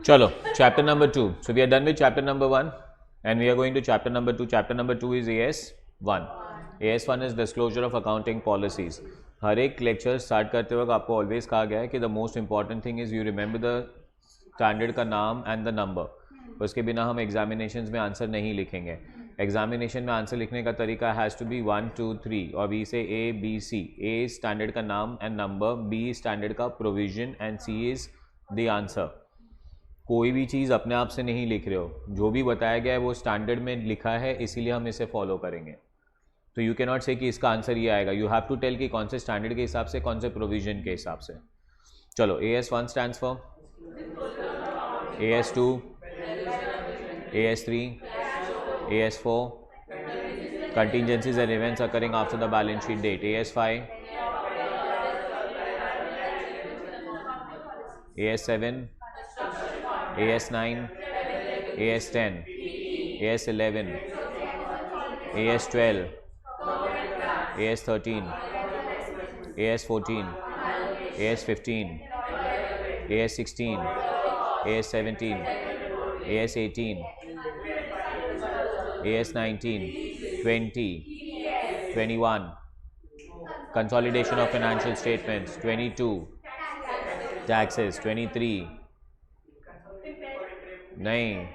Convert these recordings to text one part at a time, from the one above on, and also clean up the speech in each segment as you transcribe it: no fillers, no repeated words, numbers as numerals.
Chalo, chapter number 2. So we are done with chapter number 1 and we are going to chapter number 2. Chapter number 2 is AS1. AS1 is disclosure of accounting policies. हर एक lecture start करते वक्त आपको always कहा गया है कि the most important thing is you remember the standard का नाम एंड द नंबर. उसके बिना हम एग्जामिनेशंस में आंसर नहीं लिखेंगे. एग्जामिनेशन में आंसर लिखने का तरीका हैज़ टू बी 1 2 3 और बी से A B C. A standard का नाम एंड नंबर, बी स्टैंडर्ड का provision and C is the answer. कोई भी चीज़ अपने आप से नहीं लिख रहे हो, जो भी बताया गया है वो स्टैंडर्ड में लिखा है, इसीलिए हम इसे फॉलो करेंगे. तो यू कैन नॉट से कि इसका आंसर ये आएगा. यू हैव टू टेल कि कौन से स्टैंडर्ड के हिसाब से, कौन से प्रोविजन के हिसाब से. चलो, AS1 stands for AS2, AS3, AS4 contingencies and events occurring after the balance sheet date. AS5, AS7, AS9, AS10, AS11, AS12, AS13, AS14, AS15, AS16, AS17, AS18, AS19, 20, 21, consolidation of financial statements, 22, taxes, 23, नहीं,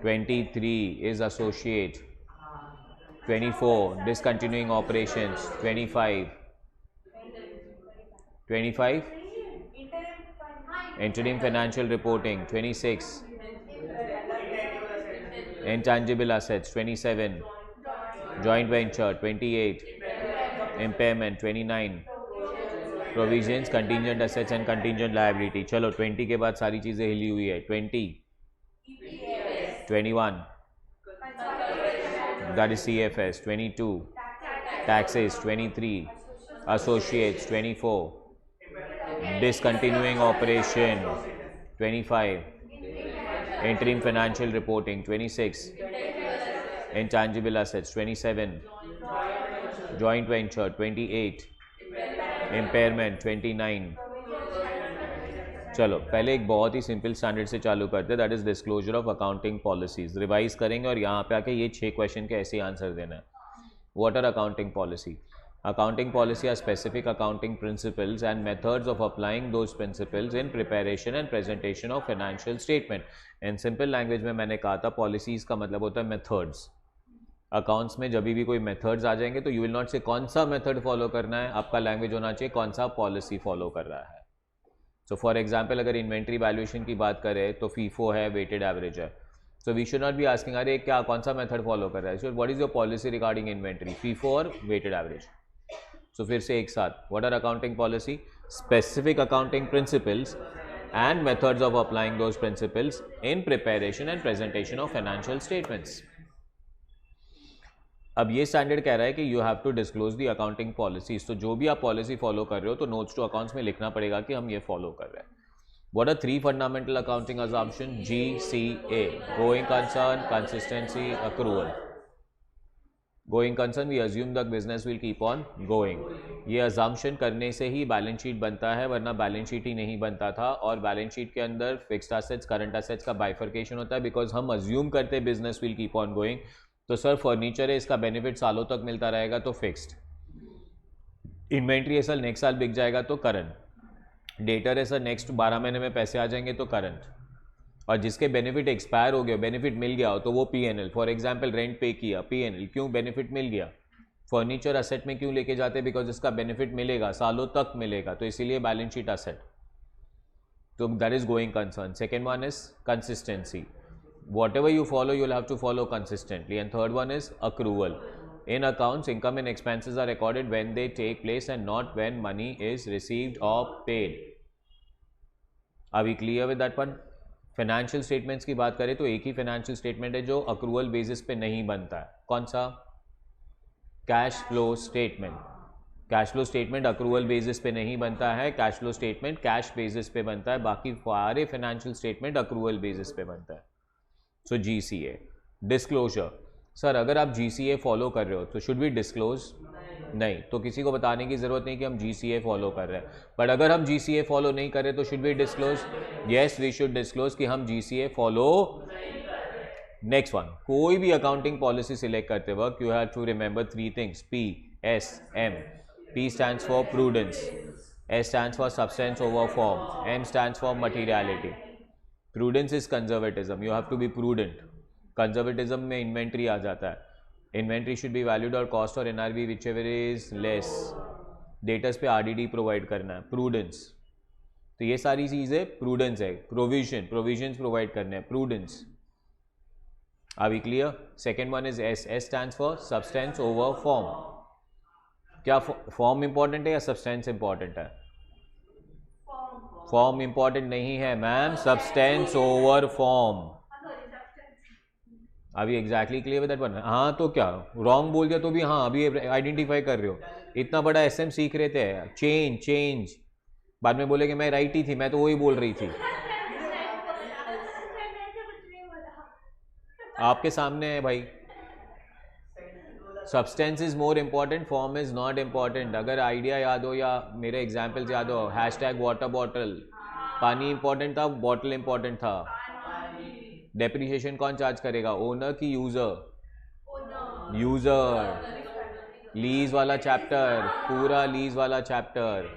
23 is associate, 24 discontinuing operations, 25 interim financial reporting, 26 intangible assets, 27 joint venture, 28 impairment, 29 provisions, contingent assets and contingent liability. चलो 20 के बाद सारी चीज़ें हिली हुई है. 20, 21 that is CFS, 22 taxes, 23 associates, 24 discontinuing operation, 25 interim financial reporting, 26 intangible assets, 27 joint venture, 28 impairment, 29. चलो पहले एक बहुत ही सिंपल स्टैंडर्ड से चालू करते हैं, that is disclosure of accounting policies. Revise करेंगे और यहाँ पे आके ये 6 क्वेश्चन के ऐसे आंसर देना है. What are accounting policy? Accounting policy are specific accounting principles and methods of applying those principles in preparation and presentation of financial statement. In simple language में मैंने कहा था policies का मतलब होता है methods. अकाउंट्स में जब भी कोई मेथड्स आ जाएंगे तो यू विल नॉट से कौन सा मेथड फॉलो करना है, आपका लैंग्वेज होना चाहिए कौन सा पॉलिसी फॉलो कर रहा है. सो फॉर एग्जांपल अगर इन्वेंट्री वैल्यूएशन की बात करें तो फीफो है, वेटेड एवरेज है. So we should not be asking अरे क्या कौन सा मेथड फॉलो कर रहा है. So what is your policy regarding inventory, FIFO और वेटेड एवरेज. सो फिर से एक साथ, what are accounting policy? Specific accounting principles and methods of applying those principles in preparation and presentation of financial statements. अब ये standard कह रहा है कि you have to disclose the accounting policies. तो जो भी आप पॉलिसी फॉलो कर रहे हो तो नोट्स टू अकाउंट्स में लिखना पड़ेगा कि हम ये फॉलो कर रहे हैं. What are 3 fundamental accounting assumption? GCA, going concern, consistency, accrual. Going concern, we assume the business will keep on going. ये अजम्पशन करने से ही बैलेंस शीट बनता है, वरना बैलेंस शीट ही नहीं बनता था. और बैलेंस शीट के अंदर फिक्स्ड एसेट्स, करंट एसेट्स का बाइफर्केशन होता है बिकॉज हम अज्यूम करते हैं business will keep on going. तो सर फर्नीचर है, इसका बेनिफिट सालों तक मिलता रहेगा तो फिक्स्ड. इन्वेंट्री है सर नेक्स्ट साल बिक जाएगा तो करंट. डेटर है सर नेक्स्ट 12 महीने में पैसे आ जाएंगे तो करंट. और जिसके बेनिफिट एक्सपायर हो गया, बेनिफिट मिल गया हो तो वो P&L. फॉर एग्जांपल रेंट पे किया, P&L. क्यों? बेनिफिट मिल गया. फर्नीचर असेट में क्यों लेके जाते? बिकॉज इसका बेनिफिट मिलेगा, सालों तक मिलेगा, तो इसीलिए बैलेंस शीट असेट. तो that is going concern. Second one is consistency. Whatever you follow, you will have to follow consistently. And third one is accrual. In accounts, income and expenses are recorded when they take place and not when money is received or paid. Are we clear with that one? Financial statements की बात करें तो एक ही financial statement है जो accrual basis पे नहीं बनता है. कौन सा? Cash flow statement. Cash flow statement accrual basis पे नहीं बनता है. Cash flow statement cash basis पे बनता है. बाकी सारे financial statement accrual basis पे बनता है. सो GCA. डिस्क्लोजर. सर अगर आप GCA फॉलो कर रहे हो तो शुड वी डिस्क्लोज? नहीं, तो किसी को बताने की ज़रूरत नहीं कि हम GCA फॉलो कर रहे हैं, बट अगर हम GCA फॉलो नहीं कर रहे तो should we disclose? Yes, we should disclose कि हम GCA फॉलो। नेक्स्ट वन, कोई भी अकाउंटिंग पॉलिसी सिलेक्ट करते वक्त you have to remember 3 things, PSM। P stands for prudence, S stands for substance over form, M stands for materiality. Prudence is conservatism, you have to be prudent. Conservatism में inventory आ जाता है, inventory should be valued or cost or NRV whichever is less, debtors पे RDD provide करना है, prudence। तो ये सारी चीज़ें prudence है। provisions प्रोवाइड करने हैं, prudence। Are we clear? Second one is S stands for substance over form। क्या फॉर्म इंपॉर्टेंट है या सब्सटेंस इंपॉर्टेंट है? फॉर्म इंपॉर्टेंट नहीं है मैम, सब्सटेंस ओवर फॉर्म। अभी exactly clear with that one? हाँ, तो क्या रॉन्ग बोल दिया तो भी हाँ अभी आइडेंटिफाई कर रहे हो। इतना बड़ा SM सीख रहे थे, चेंज बाद में बोले कि मैं राइट ही थी, मैं तो वही बोल रही थी। आपके सामने है भाई, substance is more important, form is not important. अगर आइडिया याद हो या मेरे एग्जाम्पल्स याद हो, हैशटैग वाटर बॉटल, पानी इंपॉर्टेंट था, बॉटल इंपॉर्टेंट था। डेप्रिसिएशन कौन चार्ज करेगा, ओनर की यूजर? यूजर। लीज वाला चैप्टर, पूरा लीज वाला चैप्टर।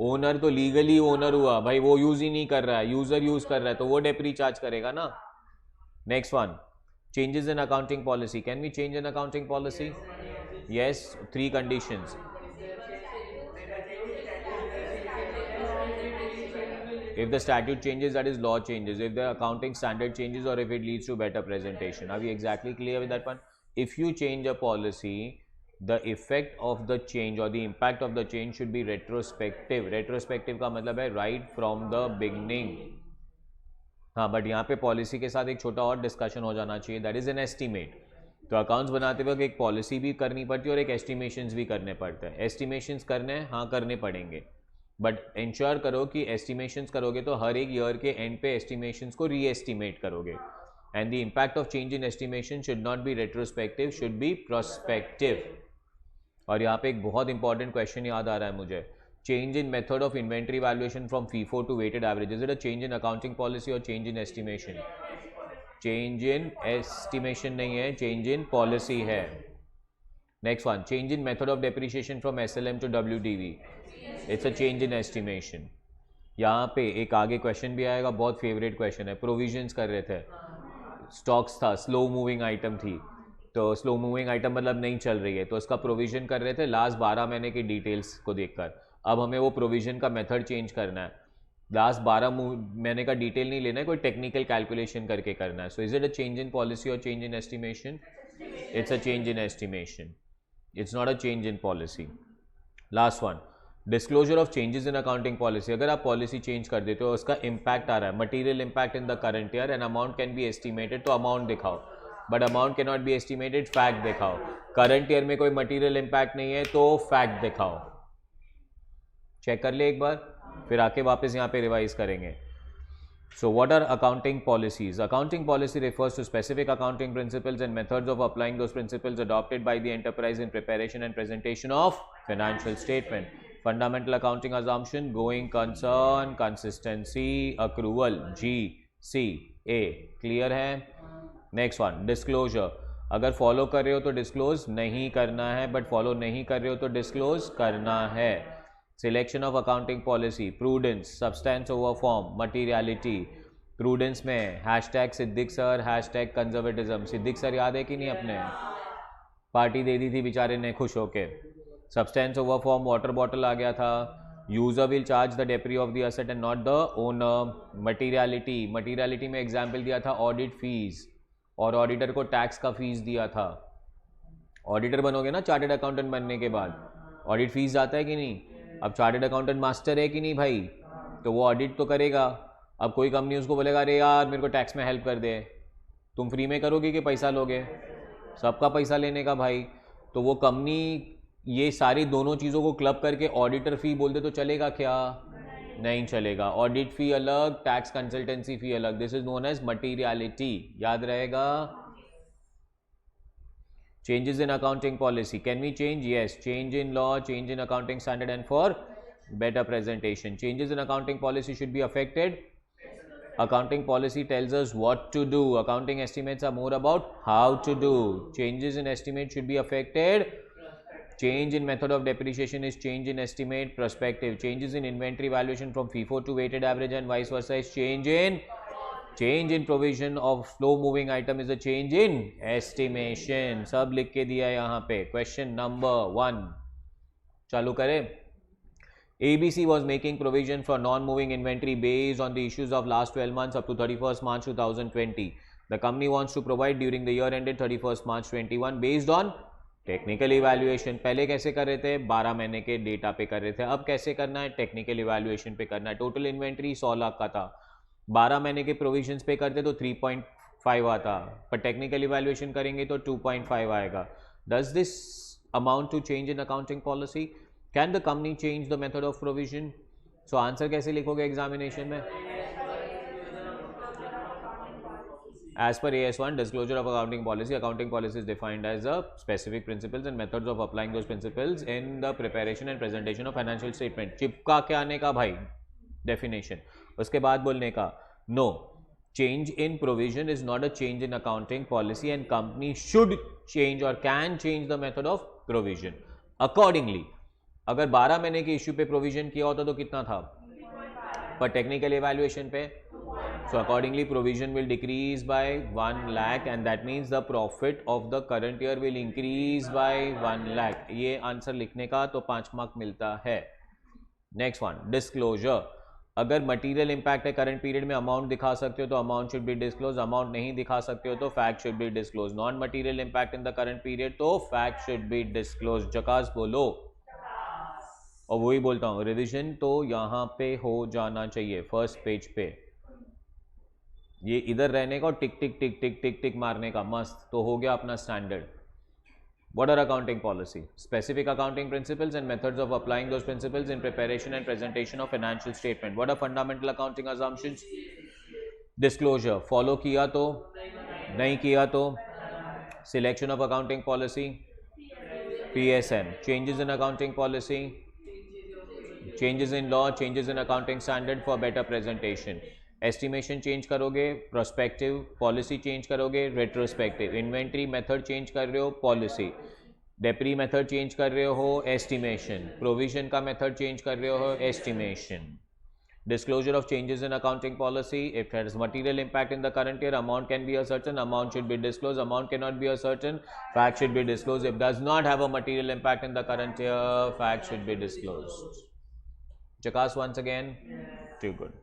ओनर तो लीगली ओनर हुआ भाई, वो यूज ही नहीं कर रहा है, यूजर यूज कर रहा है, तो वो डेप्री चार्ज करेगा ना। Next one, changes in accounting policy. Can we change an accounting policy? Yes, 3 conditions. If the statute changes, that is law changes. If the accounting standard changes or if it leads to better presentation. Are we exactly clear with that one? If you change a policy, the effect of the change or the impact of the change should be retrospective. Retrospective का मतलब है right from the beginning. हाँ, but यहाँ पे policy के साथ एक छोटा और डिस्कशन हो जाना चाहिए, दैट इज़ एन एस्टीमेट। तो अकाउंट्स बनाते वक्त एक पॉलिसी भी करनी पड़ती है और एक एस्टिमेशंस भी करने पड़ते हैं। एस्टिमेशंस करने हैं, हाँ करने पड़ेंगे, बट इंश्योर करो कि एस्टिमेशंस करोगे तो हर एक ईयर के एंड पे एस्टिमेशंस को री एस्टिमेट करोगे। And the impact of change in estimation should not B retrospective, should be prospective. और यहाँ पे एक बहुत इंपॉर्टेंट क्वेश्चन याद आ रहा है मुझे, change in method of inventory valuation from FIFO to weighted average. Is it a change in accounting policy or change in estimation? Change in estimation नहीं है, change in policy है। Next one, change in method of depreciation from SLM to WDV. It's a change in estimation. यहाँ पे एक आगे question भी आएगा, बहुत फेवरेट क्वेश्चन है। प्रोविजंस कर रहे थे, स्टॉक्स था, स्लो मूविंग आइटम थी, तो स्लो मूविंग आइटम मतलब नहीं चल रही है, तो उसका प्रोविजन कर रहे थे लास्ट 12 महीने की डिटेल्स को देखकर। अब हमें वो प्रोविजन का मेथड चेंज करना है, लास्ट 12 महीने का डिटेल नहीं लेना है, कोई टेक्निकल कैलकुलेशन करके करना है। So is it a change in policy or change in estimation? It's a change in estimation, it's not a change in policy. Last one, disclosure of changes in accounting policy. अगर आप policy change कर देते हो, उसका impact आ रहा है, material impact in the current year and amount can B estimated, तो amount दिखाओ, but amount can not B estimated, fact दिखाओ। करंट ईयर में कोई मटीरियल इम्पैक्ट नहीं है तो फैक्ट दिखाओ। चेक कर ले एक बार, फिर आके वापस यहाँ पे रिवाइज करेंगे। So what are accounting policies? Accounting policy refers to specific accounting principles and methods of applying those principles adopted by the enterprise in preparation and presentation of financial statement. Fundamental accounting assumption, going concern, consistency, accrual, GCA. Clear है? Next one, disclosure. अगर follow कर रहे हो तो disclose नहीं करना है, but follow नहीं कर रहे हो तो डिस्क्लोज करना है। Selection of accounting policy, prudence, substance over form, materiality. Prudence में hashtag Siddique sir, hashtag conservatism. Siddique sir याद है कि नहीं? अपने पार्टी दे दी थी बेचारे ने खुश होके। Substance over form, water bottle आ गया था। User will charge the depre of the asset and not the owner. Materiality, materiality में एग्जाम्पल दिया था ऑडिट फीस, और ऑडिटर को टैक्स का फीस दिया था। ऑडिटर बनोगे ना चार्टेड अकाउंटेंट बनने के बाद, ऑडिट फीस जाता है कि नहीं? अब चार्टेड अकाउंटेंट मास्टर है कि नहीं भाई, तो वो ऑडिट तो करेगा। अब कोई कंपनी उसको बोलेगा अरे यार मेरे को टैक्स में हेल्प कर दे, तुम फ्री में करोगे कि पैसा लोगे? सबका पैसा लेने का भाई। तो वो कंपनी ये सारी दोनों चीज़ों को क्लब करके ऑडिटर फी बोल दे तो चलेगा क्या? नहीं चलेगा। ऑडिट फी अलग, टैक्स कंसल्टेंसी फी अलग, this is known as materiality. याद रहेगा? Changes in accounting policy. Can we change? Yes. Change in law, change in accounting standard, and for better presentation. Changes in accounting policy should be affected. Accounting policy tells us what to do. Accounting estimates are more about how to do. Changes in estimate should be affected. Change in method of depreciation is change in estimate. Prospective. Changes in inventory valuation from FIFO to weighted average and vice versa is change in provision of slow moving item is a change in estimation. सब लिख के दिया यहाँ पे. Question number 1 चालू करें. ABC was making provision for non-moving inventory based on the issues of last 12 months up to 31st March 2020. The company wants to provide during the year ended 31st March 21 based on technical evaluation. पहले कैसे कर रहे थे? 12 महीने के data पे कर रहे थे. अब कैसे करना है? टेक्निकल इवैल्यूएशन पे करना है. टोटल इन्वेंट्री 100 लाख का था. 12 महीने के प्रोविजंस पे करते तो 3.5 आता, पर टेक्निकल इवैल्यूएशन करेंगे तो 2.5 आएगा. Does this amount to change in accounting policy? Can the company change the method of provision? So answer कैसे लिखोगे एग्जामिनेशन में? As per AS1, disclosure of accounting policy is defined as the specific principles and methods of applying those principles in the preparation and presentation of financial statement. चिपका के आने का भाई definition. उसके बाद बोलने का no, change in provision is not a change in accounting policy and company should change or can change the method of provision. Accordingly, अगर 12 महीने के इश्यू पे प्रोविजन किया होता तो कितना था? पर टेक्निकल इवैल्यूएशन पे, so accordingly provision will decrease by 1 lakh and that means the profit of the current year will increase by 1 lakh. ये आंसर लिखने का तो 5 मार्क मिलता है. Next one, disclosure. अगर मटेरियल इंपैक्ट है करंट पीरियड में, अमाउंट दिखा सकते हो तो amount should be disclose. Amount नहीं दिखा सकते हो तो fact should be disclose. Non material impact in the current period तो फैक्ट शुड बी डिस्क्लोज. जकास बोलो. और वही बोलता हूँ, रिविजन तो यहाँ पे हो जाना चाहिए फर्स्ट पेज पे. ये इधर रहने का और टिक टिक टिक टिक टिक टिक मारने का, मस्त. तो हो गया अपना standard. What are accounting policy? Specific accounting principles and methods of applying those principles in preparation and presentation of financial statement. What are fundamental accounting assumptions? Disclosure. Follow किया तो, नहीं किया तो. Selection of accounting policy. PSM. Changes in accounting policy. Changes in law, changes in accounting standard for better presentation. Estimation change करोगे, prospective. Policy change करोगे, retrospective. Inventory method change कर रहे हो, पॉलिसी. डेप्री मेथड चेंज कर रहे हो, estimation. Provision का method change कर रहे हो, estimation. Disclosure of changes in accounting policy. If has material impact in the current year, amount can be ascertain, amount should be disclose. Amount can not be ascertain, fact should be disclose. If does not have a material impact in the current year, fact should be disclose. चकास once again. Too good.